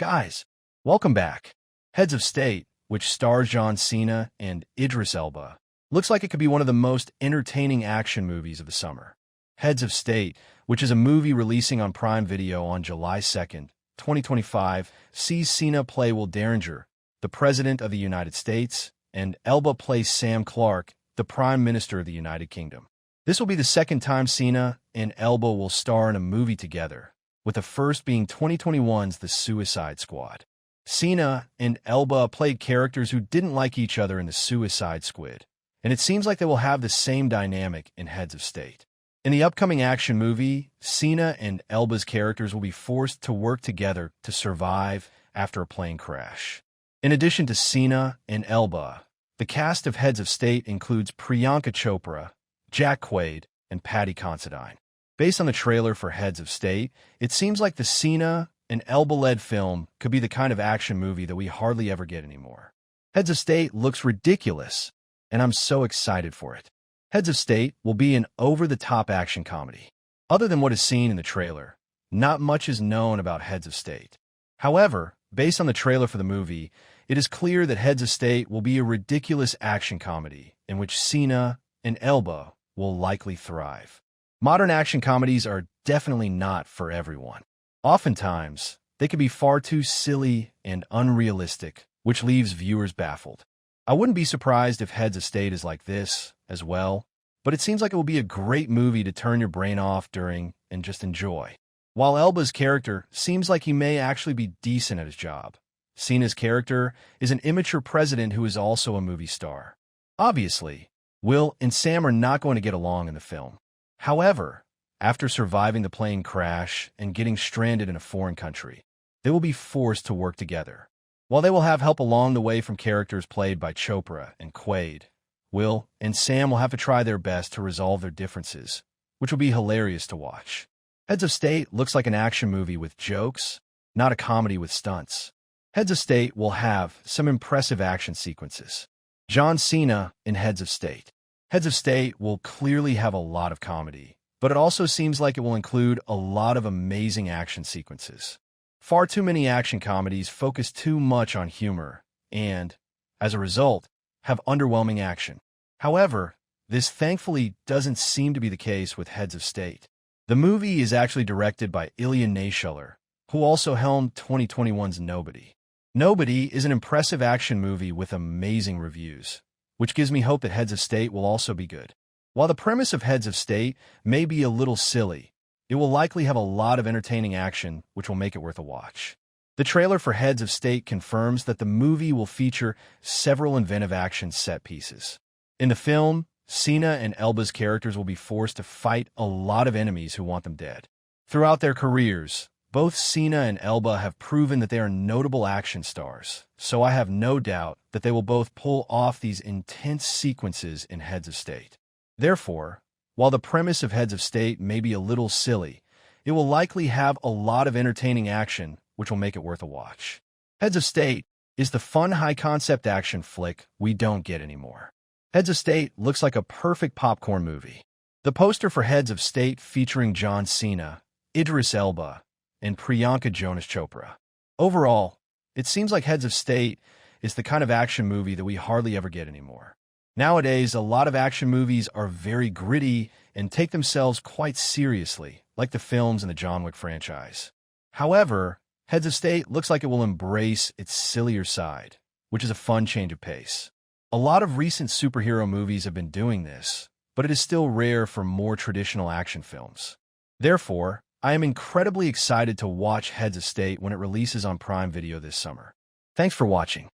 Guys, welcome back. Heads of State, which stars Cena and Idris Elba, looks like it could be one of the most entertaining action movies of the summer. Heads of State, which is a movie releasing on Prime Video on July 2nd, 2025, sees Cena play Will Derringer, the President of the United States, and Elba plays Sam Clark, the Prime Minister of the United Kingdom. This will be the second time Cena and Elba will star in a movie together, with the first being 2021's The Suicide Squad. Cena and Elba played characters who didn't like each other in The Suicide Squad, and it seems like they will have the same dynamic in Heads of State. In the upcoming action movie, Cena and Elba's characters will be forced to work together to survive after a plane crash. In addition to Cena and Elba, the cast of Heads of State includes Priyanka Chopra, Jack Quaid, and Patty Considine. Based on the trailer for Heads of State, it seems like the Cena and Elba-led film could be the kind of action movie that we hardly ever get anymore. Heads of State looks ridiculous, and I'm so excited for it. Heads of State will be an over-the-top action comedy. Other than what is seen in the trailer, not much is known about Heads of State. However, based on the trailer for the movie, it is clear that Heads of State will be a ridiculous action comedy in which Cena and Elba will likely thrive. Modern action comedies are definitely not for everyone. Oftentimes, they can be far too silly and unrealistic, which leaves viewers baffled. I wouldn't be surprised if Heads of State is like this as well, but it seems like it will be a great movie to turn your brain off during and just enjoy. While Elba's character seems like he may actually be decent at his job, Cena's character is an immature president who is also a movie star. Obviously, Will and Sam are not going to get along in the film. However, after surviving the plane crash and getting stranded in a foreign country, they will be forced to work together. While they will have help along the way from characters played by Chopra and Quaid, Will and Sam will have to try their best to resolve their differences, which will be hilarious to watch. Heads of State looks like an action movie with jokes, not a comedy with stunts. Heads of State will have some impressive action sequences. John Cena in Heads of State. Heads of State will clearly have a lot of comedy, but it also seems like it will include a lot of amazing action sequences. Far too many action comedies focus too much on humor and, as a result, have underwhelming action. However, this thankfully doesn't seem to be the case with Heads of State. The movie is actually directed by Ilya Naishuller, who also helmed 2021's Nobody. Nobody is an impressive action movie with amazing reviews, which gives me hope that Heads of State will also be good. While the premise of Heads of State may be a little silly, it will likely have a lot of entertaining action, which will make it worth a watch. The trailer for Heads of State confirms that the movie will feature several inventive action set pieces. In the film, Cena and Elba's characters will be forced to fight a lot of enemies who want them dead. Throughout their careers, both Cena and Elba have proven that they are notable action stars, so I have no doubt that they will both pull off these intense sequences in Heads of State. Therefore, while the premise of Heads of State may be a little silly, it will likely have a lot of entertaining action, which will make it worth a watch. Heads of State is the fun high-concept action flick we don't get anymore. Heads of State looks like a perfect popcorn movie. The poster for Heads of State featuring John Cena, Idris Elba, and Priyanka Chopra. Overall, it seems like Heads of State is the kind of action movie that we hardly ever get anymore. Nowadays, a lot of action movies are very gritty and take themselves quite seriously, like the films in the John Wick franchise. However, Heads of State looks like it will embrace its sillier side, which is a fun change of pace. A lot of recent superhero movies have been doing this, but it is still rare for more traditional action films. Therefore, I am incredibly excited to watch Heads of State when it releases on Prime Video this summer. Thanks for watching.